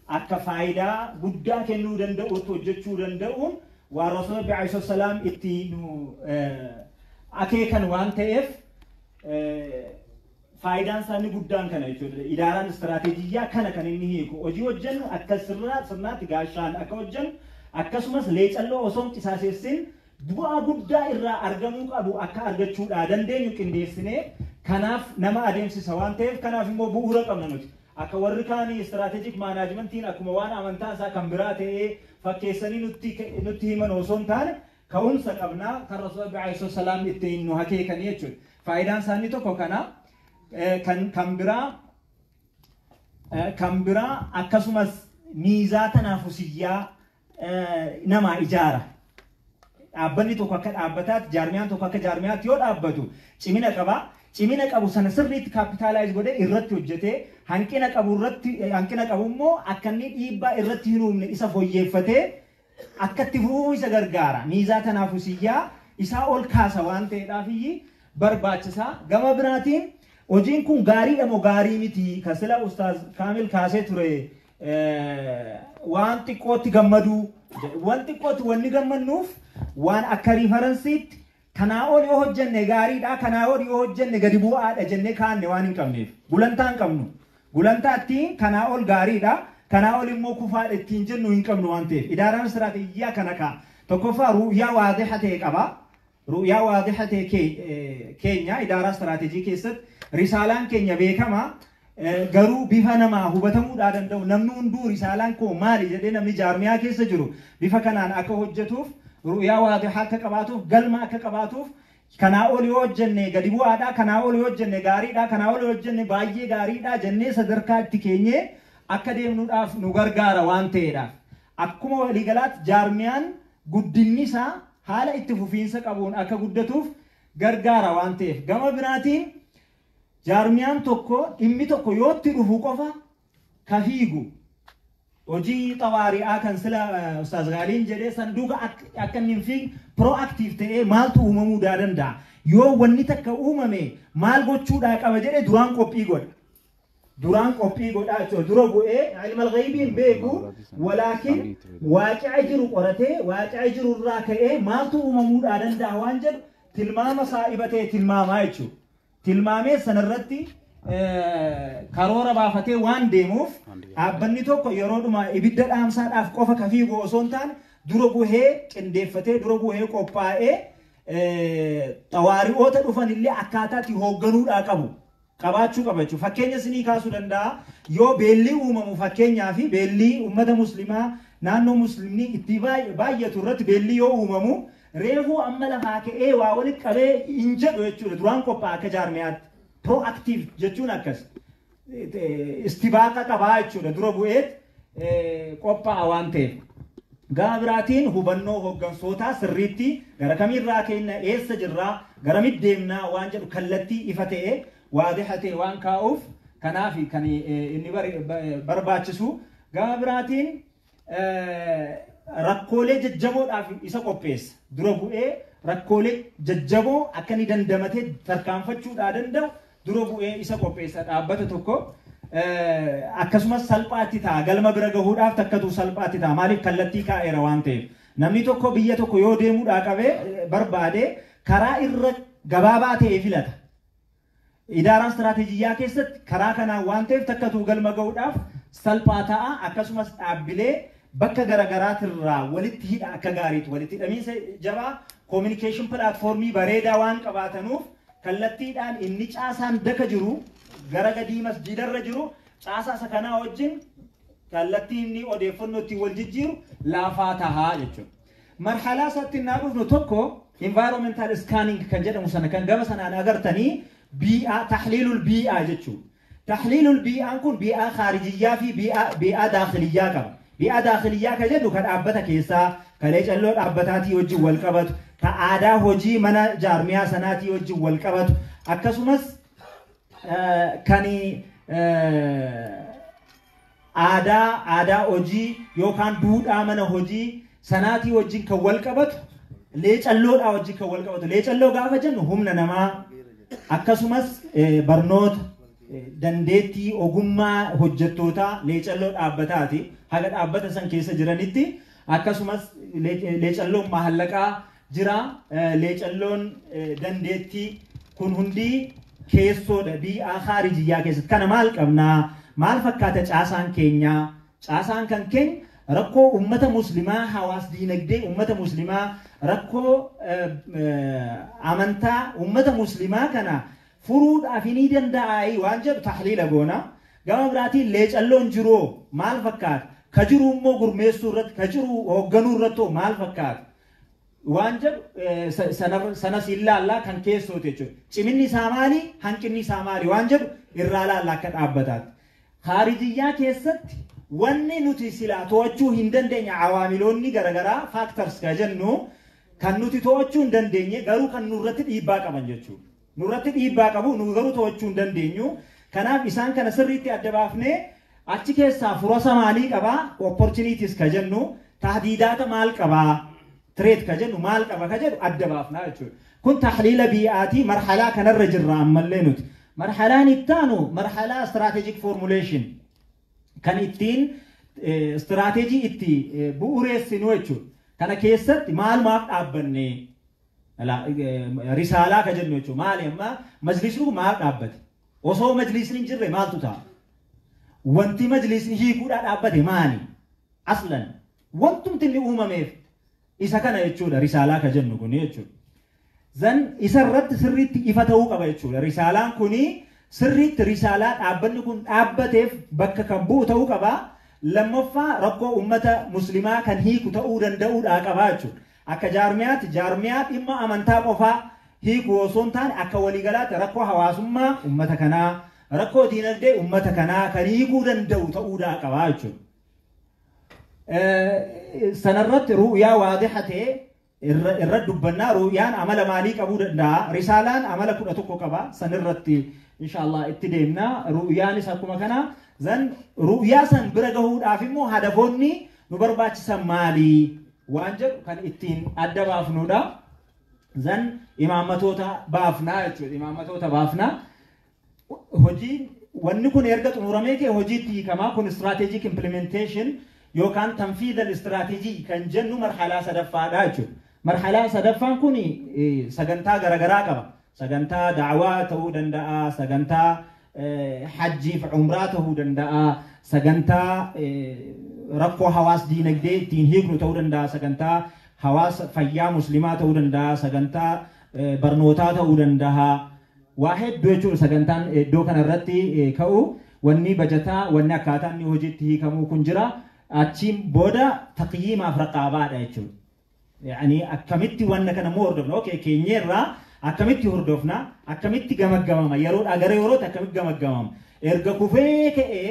akka faayidaa guddaa kennuu danda'u hojjechuu danda'u waan Rasuulli alayhi salaam itti nu akeekan waan ta'eef faayidaan isaanii guddaan kana jechuudha. Idaaraan istiraatiijiyyaa kana kan inni hiiku hojii hojjennu akka sirnaatti gaashaan akka hojjennu akkasumas leecalloo osoo qisaaseessin bu'aa guddaa irraa argamuu qabu akka argachuudha dandeenyu qindeessinee kanaaf nama adeemsisa waan ta'eef kanaaf immoo bu'uura qabna nuti. Akka warri kaanii istiraatiijik maanaajimentiin akkuma waan amantaa isaa kan biraa ta'ee fakkeessanii nutti himan osoo hin taane ka'umsa qabnaa kan Rasuulli alayhi salaam ittiin nu akeekan jechuudha. Faayidaan isaanii tokko kana kan biraa akkasumas miizaata naafusiyyaa nama ijaara. Dhaabbanni tokko akka dhaabbataatti jaarmiyaan tokko akka jaarmiyaatti yoo dhaabbatu cimina qaba. Cimina qabu sana sirriitti kaapitaalaayiz godhee irratti hojjetee hanqina qabu immoo akka inni dhiibbaa irratti hin uumne isa fooyyeffatee akka itti fufuu isa gargaara. Miizaata naafusiyyaa isaa ol kaasa waan ta'eedhaafiyyi barbaachisaa. Gama biraatiin hojiin kun gaariidha moo gaarii miti kan sila Ustaaz Kaamil kaasee ture waan xiqqootti gammaduu waan xiqqootti wanni gammannuuf waan akka riifaransiitti kanaa ol yoo hojjenne gaariidha kanaa ol yoo hojjenne gadi bu'aadha jennee kaanne waan hin qabneef gulantaa hin qabnu gulantaatti kanaa ol gaariidha kanaa ol immoo kufaadha ittiin jennu hin qabnu waan ta'eef idaaraan istiraatiijiyyaa kana kaa tokkoffaa ru'yaa waadixa ta'e qaba ru'yaa waadixa ta'e keenya idaaraa istiraatiijii keessatti risaalaan keenya beekama garuu bifa namaa hubatamuudhaa danda'u namni hunduu risaalaan koo maali jedhee namni jaarmiyaa keessa jiru bifa kanaan akka hojjetuuf ru'yaa waadixa akka qabaatuuf galma akka qabaatuuf kanaa ol yoo hojjenne gadi bu'aadha kanaa ol yoo hojjenne gaariidha kanaa ol yoo hojjenne baay'ee gaariidha jennee sadarkaa itti keenyee akka deemnuudhaaf nu gargaara waan ta'eedha. Akkuma waliigalaatti jaarmiyaan guddinni isaa haala itti fufiinsa qabuun akka guddatuuf gargaara waan ta'eef gama biraatiin jaarmiyaan tokko dhimmi tokko yoo itti dhufu qofa ka fiigu hojii xawaari'aa kan sila Ustaaz Gaaliin jedhee sanduuqa akka inni fi proactive ta'ee maaltu uumamuu danda'a yoo wanni takka uumame maal gochuudhaa qaba jedhee duraan qophii godha. Duraan qophii godhaa jechuudha dura bu'ee ilmal ghaybiin beeku walaakin waaqi'a jiru qoratee waaqi'a jiru irraa ka'ee maaltu uumamuudhaa danda'a waan jedhu tilmaama saa'iba ta'e tilmaamaa jechuudha. Tilmaamee sanarratti karoora baafatee waan deemuuf dhaabbanni tokko yeroodhuma ibidda dhaamsaadhaaf qofa ka fiigu osoo hin taane dura bu'ee qindeeffatee dura bu'ee qophaa'ee xawaari'oota dhufan illee akkaataatti hoogganuudhaa qabu qabaachuu qaba jechuudha. Fakkeenya isinii kaasuu danda'a yoo beellii uumamu fakkeenyaa fi beellii uummata muslimaa naannoo muslimni itti baay'atu irratti beellii yoo uumamu reefuu amma lafaa ka'ee waa walitti qabee hin jedhu jechuudha duraan qophaa'a akka jaarmiyaatti. Proactive jechuun akkas istibaaqa qabaa jechuudha dura bu'eet qophaa'a waan ta'eef. Gama biraatiin hubannoo hooggansootaa sirriitti gara kamiirraa keenya eessa jirraa garamitti deemnaa waan jedhu kallattii ifa ta'e waadixa ta'e waan kaa'uuf kanaaf kan inni barbaachisu. Gama biraatiin rakkoolee jajjaboodhaaf isa qopheessa dura bu'ee rakkoolee jajjaboo akka inni dandamatee tarkaanfachuudhaa danda'u dura bu'ee isa qopheessa dhaabbata tokko akkasumas salphaatti ta'a galma bira gahuudhaaf takkatu salphaatti ta'a maaliif kallattii kaa'eera waan ta'eef namni tokko biyya tokko yoo deemuudhaa qabee barbaade karaa irra gabaabaa ta'e filata. Idaaraan istiraatiijiyyaa keessatti karaa kanaan waan ta'eef takkatu galma gahuudhaaf salphaa ta'a akkasumas dhaabbilee bakka garaagaraatirraa walitti hidha akka gaariitu walitti hidhamiinsa jabaa communication platformii bareedaa waan qabaatanuuf kallattiidhaan inni caasaan daka jiru gara gadii masjidarra jiru caasaa isa kanaa wajjin kallattii inni odeeffannoo ittiin wal jijjiiru laafaa tahaa jechuudha. Marhalaa isaatti innaa dhufnu tokko environmental scanning kan jedhamu sana kan gama sanaan agartanii bii'aa tahliilul bii'aa jechuudha. Tahliilul bii'aan kun bii'aa khaarijiyyaa fi bii'aa daakhiliyyaa qaba. Bii'aa daakhiliyyaa kan jedhu kan dhaabbata keessaa kan leecalloo dhaabbataatii wajjin wal qabatu ka aadaa hojii mana jaarmiyaa sanaatii wajjin wal qabatu akkasumas kan aadaa hojii yookaan duudhaa mana hojii sanaatii wajjin kan wal qabatu leecalloodhaa wajjin kan wal qabatu leecalloo gaafa jennu humna namaa akkasumas barnoota dandeettii ogummaa hojjettoota leecalloo dhaabbataati haga dhaabbata san keessa jiranitti akkasumas leecalloon mahallaqaa jira leecalloon dandeettii kun hundi keessoodha bi'aa khaarijiyyaa keessatti kana maal qabnaa maal fakkaata caasaan keenya caasaan kan keenya rakkoo ummata muslimaa hawaas diinagdee ummata muslimaa rakkoo amantaa ummata muslimaa kana furuudhaaf ni danda'ai waan jedhu tahliila goona gama biraatiin leecalloon jiroo maal fakkaata ka jiru immoo gurmeessuu irratti ka jiru hoogganuu irratti maal fakkaata waan jedhu sanas ilaallaa kan keessoote jechuudha ciminni isaa maali hanqinni isaa maali waan jedhu irraa ilaallaa akka dhaabbataatti khaarijiyyaa keessatti wanni nuti silaa to'achuu hin dandeenye awaamiloonni garagaraa factors ka jennu kan nuti to'achuu hin dandeenye garuu kan nurratti dhiibbaa qaban jechuudha nurratti dhiibbaa qabu nu garuu to'achuu hin dandeenyu kanaaf isaan kana sirriitti adda baafnee achi keessaa furasa maalii qabaa opportunities ka jennu tahdiidaata maal qabaa threat ka jennu maal qaba ka jedhu adda baafnaa jechuudha kun tahliila bi'aatii marhalaa kanarra jirra ammallee nuti marhalaan ittaanu marhalaa strategic formulation kan ittiin strategy itti bu'uureessinu jechuudha kana keessatti maalumaaf dhaabbanne risaalaa ka jennu jechuudha maali amma majlisni maal dhaabbate osoo majlisni hin jirre maaltu ta'a wanti majlisni hiikuudhaa dhaabbate maali aslan wantumti inni uumameef isa kana jechuudha risaalaa ka jennu kun jechuudha zan isa irratti sirriitti ifa ta'uu qaba jechuudha risaalaan kuni sirriitti risaalaa dhaabbanni kun dhaabbateef bakka kan bu'u ta'uu qaba lammaffaa rakkoo ummata muslimaa kan hiiku ta'uu danda'uudhaa qaba jechuudha akka jaarmiyaa dhimma amantaa qofaa hiiku osoo hin taane akka waliigalaatti rakkoo hawaasummaa ummata kanaa rakkoo diinagdee ummata kanaa kan hiikuu danda'u ta'uudhaa qaba jechuudha sanarratti ru'yaa waadixa ta'e irra dubbannaa ru'yaan amala maalii qabuu danda'a risaalaan amala 11 qaba sanirratti inshallah itti deemna ru'yaanis akkuma kana zan ru'yaa san bira gahuudhaaf immoo hadafoonni nu barbaachisan maalii waan jedhu kan ittiin adda baafnuudha zan imaamatoota baafnaa jechuudha imaamatoota baafnaa hojii wanni kun erga xumuramee kee hojiitti hiikamaa kun strategic implementation yookaan tanfiida istiraatiijii kan jennu marhalaa sadaffaadha jechuudha marhalaa sadaffaan kun sagantaa garagaraa qaba sagantaa da'waa ta'uu danda'a sagantaa hajjii fi umraa ta'uu danda'a sagantaa rakkoo hawaas diinagdee ittiin hiiknu ta'uu danda'a sagantaa hawaas fayyaa muslimaa ta'uu danda'a sagantaa barnootaa ta'uu danda'a waa hedduu jechuudha sagantaan iddoo kanarratti ka'u wanni bajataa wanni akkaataa inni hojiitti hiikamuu kun jira achiin booda taqyiimaaf raqaabaadha jechuudha yaani akkamitti wanna kana moo hordofna okay keenyerraa akkamitti hordofna akkamitti gamaggamama yeroodhaa gara yerootti akkamitti gamaggamama erga kufee ka'ee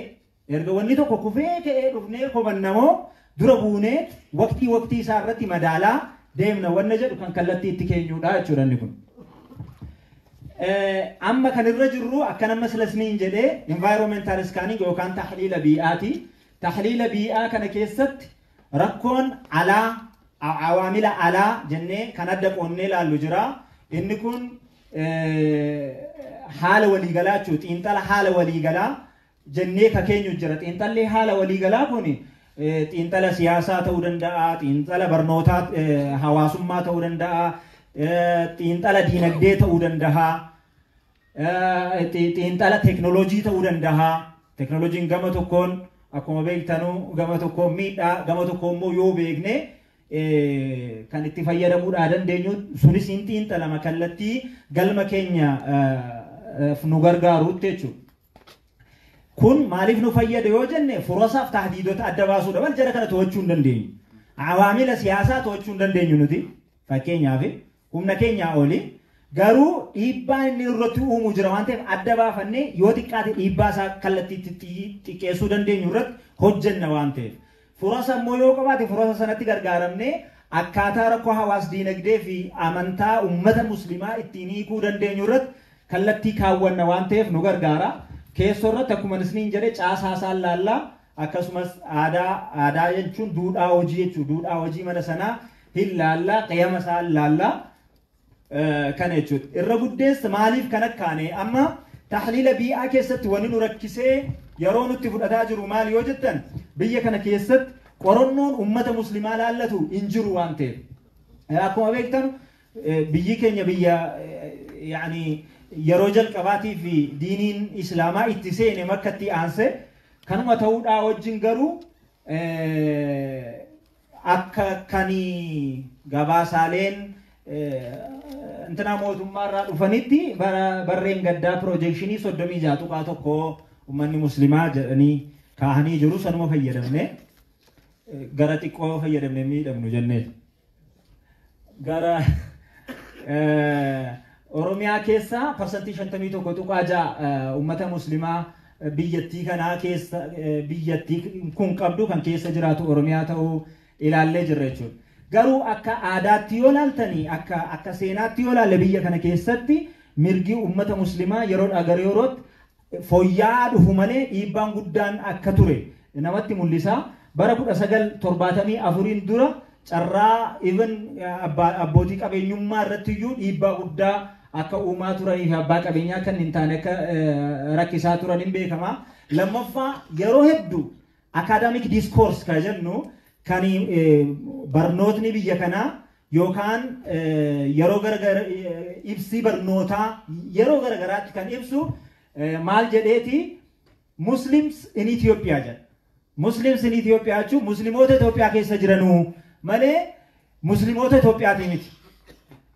erga wanni tokko kufee ka'ee dhufnee kobannamoo dura buunee waqtii isaa irratti madaalaa deemna wanna jedhu kan kallattii itti keenyuudha jechuudha inni kun amma kan irra jirru akka nama silasniin jedhee environmental scanning yookaan tahliila bi'aati tahliila bi'aa kana keessatti rakkoon alaa awaamila alaa jennee kan adda qoonnee ilaallu jira inni kun haala waliigalaa jechuudha xiinxala haala waliigalaa jennee ka keenyu jira xiinxalli haala waliigalaa kun xiinxala siyaasaa ta'uu danda'a xiinxala barnootaa hawaasummaa ta'uu danda'a xiinxala diinagdee ta'uu danda'a xiinxala teknoolojii ta'uu danda'a teknoolojiin gama tokkoon akkuma beektanuu gama tokkoon miidhaa gama tokkoon immoo yoo beekne kan itti fayyadamuudhaa dandeenyu sunis hin xiinxalama kallattii galma keenya nu gargaaruutti jechuudha. Kun maaliif nu fayyada yoo jenne furasaaf tahdiidota adda baasuudha wal jara kana to'achuu hin dandeenyu. Awaamila siyaasaa to'achuu hin dandeenyu nuti fakkeenyaaf humna keenyaa oli garuu dhiibbaan inni irratti uumu jira waan ta'eef adda baafannee yoo xiqqaate dhiibbaa isaa kallattiitti xiqqeessuu dandeenyu irratti hojjenna waan ta'eef. Furasa immoo yoo qabaate furasa sanatti gargaaramnee akkaataa rakkoo hawaas diinagdee fi amantaa ummata muslimaa ittiin hiikuu dandeenyu irratti kallattii kaawwanna waan ta'eef nu gargaara. Keessoo irratti akkuma isiniin jedhe caasaa isaan laallaa akkasumas aadaa jechuun duudhaa hojii jechuudha. Duudhaa hojii mana sanaa hin laallaa qiyama isaan laallaa kana jechuudha. Irra guddeessa maaliif kan akkaane amma تحليل بيئة كيست وننو ركسي يرون اتفقتا جرو مال يوجدن بيئة كان كيست قرنون أمة مسلمة لالتو انجروا وانتين أكو أبيكتن بيئة كان بيئة يعني يروجل كباتي في دين إسلاما اتسين مكتي آنسي كانوا متعود أوجين غرو أكا كاني غباسالين انتنا موتو مرة وفنيتي برين قدا بروجيكشني صدمي جاتو قاتو كو أماني مسلمة جاني كاهني جرو سنمو فيدمني غراتي كو فيدمني ميدمنو جنة غرا أوروميا كيسا percentage شنتمي تو كتو كاجا أمة مسلمة بيجتي كنا كيسا بيجتي كون قبضو كان كيسا جراتو أوروميا تو إلى اللي جريتشون غارو أكا عاداتي ولا التاني أكا سيناتي ولا لبيجا كنا كيساتي مرجي أمة مسلمة يرون أغريورات فوياد وفمالي إيبان قدان أكتوري نماتي موليسا برابو أساقل ترباتمي أفورين دورا carraa even abbootii qabeenyummaa irratti iyyuu dhiibbaa guddaa akka uumaa turanii fi abbaa qabeenyaa kan hin taane akka rakkisaa turan hin beekama. Lammaffaa yeroo hedduu academic discourse kan jennu kan barnootni biyya kanaa yookaan yeroo garagara ibsi barnootaa yeroo garagaraatti kan ibsu maal jedheeti Muslims in Ethiopia jedha. Muslims in Ethiopia jechuun Musliimoota Itoophiyaa keessa jiranuu malee Musliimoota Itoophiyaati miti.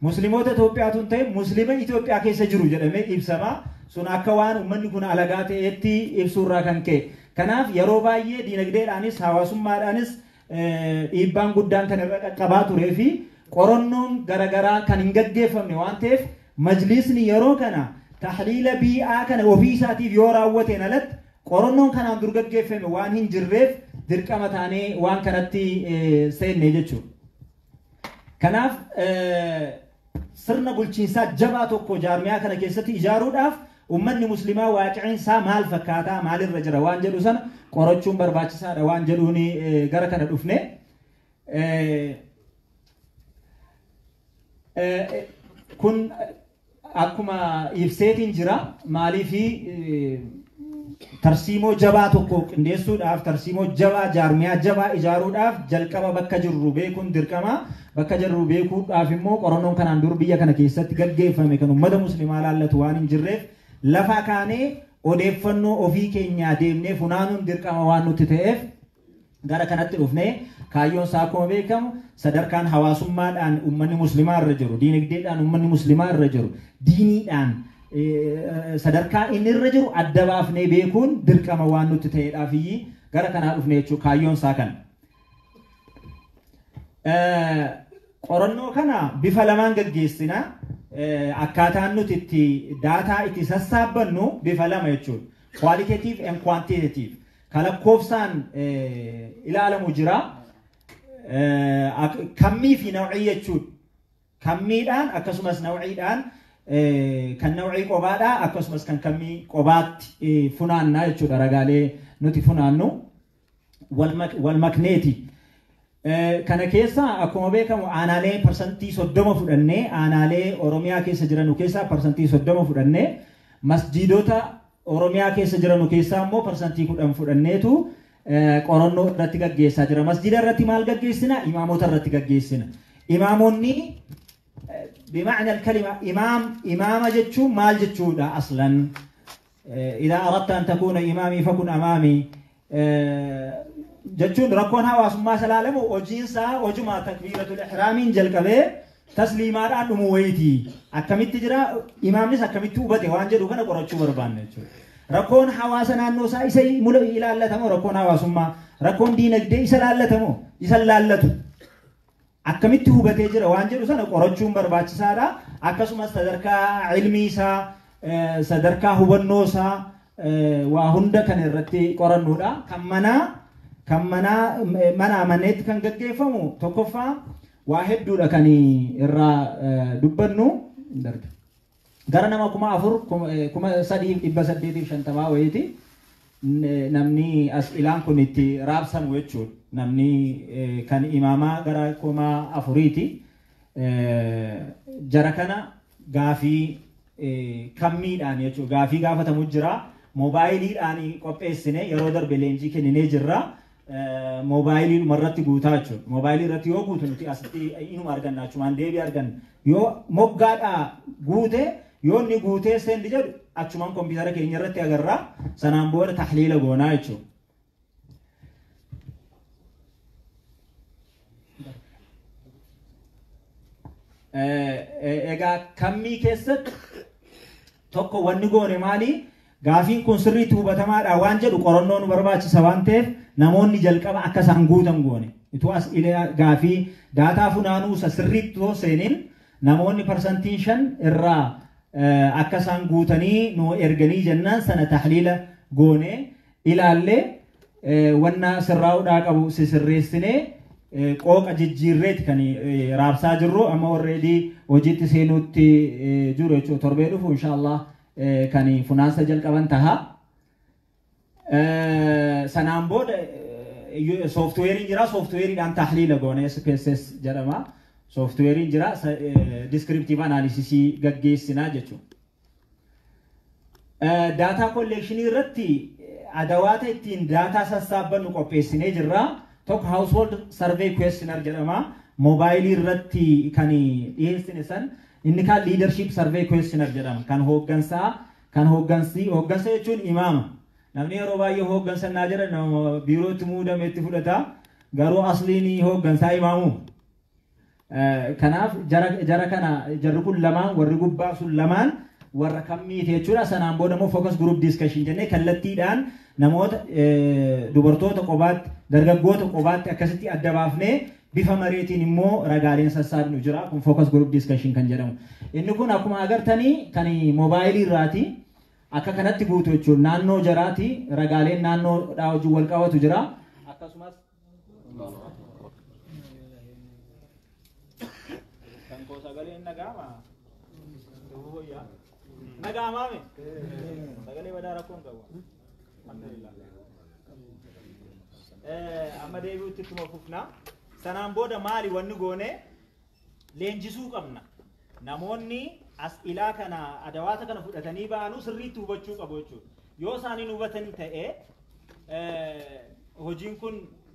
Musliimoota Itoophiyaatu hin ta'e Muslima Itoophiyaa keessa jiru jedhamee ibsama. Sun akka waan uummanni kun alagaa ta'etti ibsuurraa kan ka'e. Kanaaf yeroo baay'ee diinagdeedhaanis hawaasummaadhaanis dhiibbaan guddaan kan irra qaqqabaa turee fi qorannoon garaagaraa kan hin gaggeeffamne waan ta'eef majlisni yeroo kana tahliila bii'aa kana ofii isaatiif yoo raawwateen alatti qorannoon kanaan dur gaggeeffame waan hin jirreef dirqama taanee waan kanatti seenne jechuudha. Kanaaf sirna bulchiinsaa jabaa tokko jaarmiyaa kana keessatti ijaaruudhaaf ummanni muslimaa waaqicinsaa maal fakkaataa maalirra jira waan jedhu sana qorachuun barbaachisaadha waan jedhuuni gara kana dhufne. Kun akkuma ibseetiin jira maaliifi tarsiimoo jabaa tokko qindeessuudhaaf tarsiimoo jabaa jaarmiyaa jabaa ijaaruudhaaf jalqaba bakka jirru beekuun dirqama. Bakka jirru beekuudhaaf immoo qorannoon kanaan dur biyya kana keessatti gaggeeffame kan uummata muslimaa laallatu waan hin jirreef lafa kaanee odeeffannoo ofii keenyaa deemnee funaanuun dirqama waan nutti ta'eef gara kanatti dhufnee kaayyoon isaa akkuma beekamu sadarkaan hawaasummaadhaan uummanni muslimaa irra jiru diinagdeedhaan uummanni muslimaa irra jiru diiniidhaan sadarkaa inni irra jiru adda baafnee beekuun dirqama waan nutti ta'eedhaaf gara kanaa dhufne jechuudha kaayyoon isaa kana. Qorannoo kana bifa lamaan gaggeessina akkaataan nuti itti daataa itti sassaabbannu bifa lama jechuudha. Qualitative and quantitative. Kan lakkoofsaan ilaalamu jira. Kammii fi nawcii jechuudha. Kammiidhaan akkasumas nawciidhaan kan nawcii qobaadhaa akkasumas kan kammii qobaatti funaannaa jechuudha ragaalee nuti funaannu wal makneeti. Kana keessa akkuma beekamu aanaalee parsantii 30 fudhannee aanaalee Oromiyaa keessa jiran keessaa parsantii 30 fudhannee masjiidota Oromiyaa keessa jiran keessaa immoo parsantii 10 fudhanneetu qorannoo irratti gaggeessaa jira. Masjiida irratti maal gaggeessina? Imaamota irratti gaggeessina. Imaamonni بمعنى الكلمة إمام جتشو مال جتشو أصلا إذا أردت أن تكون إمامي فكن أمامي جتشون ركون هوا سما سلالم وجينسا وجمع تكبيرة الإحرام جلكبه تسليمات عن مويتي أكمل تجرا إمام نس أكمل توبته وانجل وكنا قرأت شو بربان ركون هوا سنا نوسا إسي ملو إلى الله تمو ركون هوا سما ركون دينك دي إسال الله تمو إسال الله تو أكمل توبته جرا وانجل وسنا قرأت شو بربات سارا أكسم صدركا علمي سا صدركا هو النوسا وهندا كان الرتي قرأ نورا كم منا منيت كان قديفمو تكفى واحد دولا كاني الرا دبنو درد قرنا ما كما أفر كما سديم إبا سديتي شنتما ويتي نمني أسئلان كنتي رابسن ويتشود نمني كان إماما قرا كما أفريتي جركنا غافي kammiidhaan jechuudha gaafii gaafatamu jira moobaayiliidhaan qopheessine yeroo darbe leenjii kenninee jirra moobaayilii irratti guutaa jechuudha moobaayilii irratti yoo guutu nuti asitti inuma arganna achumaan deebii arganna yoo moggaadhaa guute yoo inni guutee seendi jedhu achumaan kompiitara keenya irratti agarra sanaan booda tahliila goonaa jechuudha. Egaa kammii keessatti tokko wanni goone maali gaafiin kun sirriitti hubatamaadha waan jedhu qorannoo nu barbaachisa waan ta'eef namoonni jalqaba akka isaan guutan goone ituu as gaafii daataa funaanuu isa sirriitti yoo seenin namoonni parsantiin 5 irraa akka isaan guutanii nu erganii jennaan sana tahliila goone ilaallee wanna sirraa'uudhaa qabu sirreessinee qooqa jijjiirreet kan raabsaa jirru amma already hojiitti seenuutti jiru jechuudha torbee dhufu inshallah kan funaansa jalqaban taha sanaan booda softweeriin jira softweeriidhaan tahliila goone SPSS jedhama softweeriin jira descriptive analysis gaggeessinaa jechuudha data collection irratti adawaata ittiin data sassaabannu qopheessinee jirra tokko household survey questionnaire jedhama moobaayilii irratti kan dhiyeessine san inni kaan leadership survey questionnaire jedhama kan hooggansa jechuun imaama namni yeroo baay'ee hooggansa naa jedha nama biirootti muudametti fudhata garuu asliin hooggansaa imaamu kanaaf jarri kun lamaan warri gubbaa sun lamaan warra kammiiti jechuudha sanaan booda immoo focus group discussion jennee kallattiidhaan namoota dubartoota qobaatti dargaggoota qobaatti akkasitti adda baafnee bifa mareetiin immoo ragaaleen sassaabnu jira kun focus group discussion kan jedhamu inni kun akkuma agartanii kan moobaayilii irraati akka kanatti guutu jechuun naannoo jaraati ragaaleen naannoodhaa wajjin wal qabatu jira akkasumas kan sagaleen nagaama nagaamaame sagalee badaa rakkoon qabu alhamdulillah amma deebi'utti ittuma fufna sanaan booda maali wanni goone leenjisuu qabna namoonni as ilaa kana adawaata kana fudhatanii ba'anuu sirriitti hubachuu qabu jechuudha yoo isaaniin hubatan ta'e hojiin kun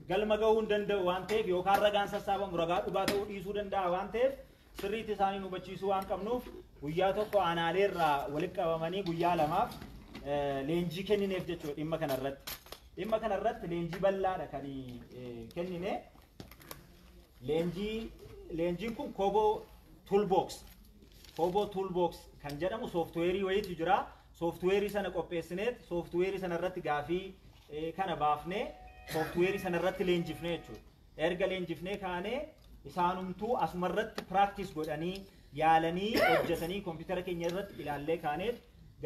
galma gahuu hin danda'u waan ta'eef yookaan ragaan sassaabamu ragaa dhugaa ta'uu dhiisuu danda'a waan ta'eef sirriitti isaaniin hubachiisuu waan qabnuuf guyyaa tokko aanaalee irraa walitti qabamanii guyyaa lamaaf leenjii kennineef jechuudha dhimma kanarratti leenjii bal'aadha kan kennine leenjiin kun Kobo toolbox kan jedhamu softweerii wayiitu jira softweerii sana qopheessineet softweerii sana irratti gaafii kana baafnee softweerii sana irratti leenjifne jechuudha erga leenjifnee kaanee isaanumtuu asuma irratti practice godhanii yaalanii hojjetanii kompiitara keenya irratti ilaallee kaaneet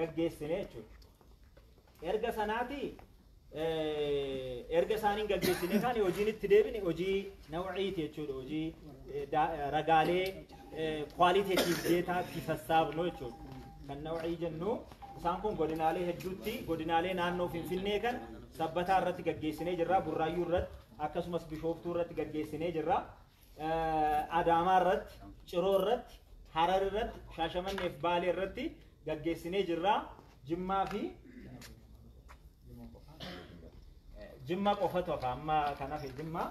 gaggeessine jechuudha erga sanaati erga isaaniin gaggeessine kaane hojiin itti deebine hojii nawciiti jechuudha hojii ragaalee qualitative data itti sassaabnu jechuudha kan nawcii jennu isaan kun godinaalee hedduutti godinaalee naannoo Finfinnee kan sabbataa irratti gaggeessinee jirra burraayyuu irratti akkasumas bishooftuu irratti gaggeessinee jirra adaamaa irratti ciroo irratti harar irratti shaashamannee fi baalee irratti gaggeessinee jirra jimmaa fi jimma qofatu amma kanaaf jimma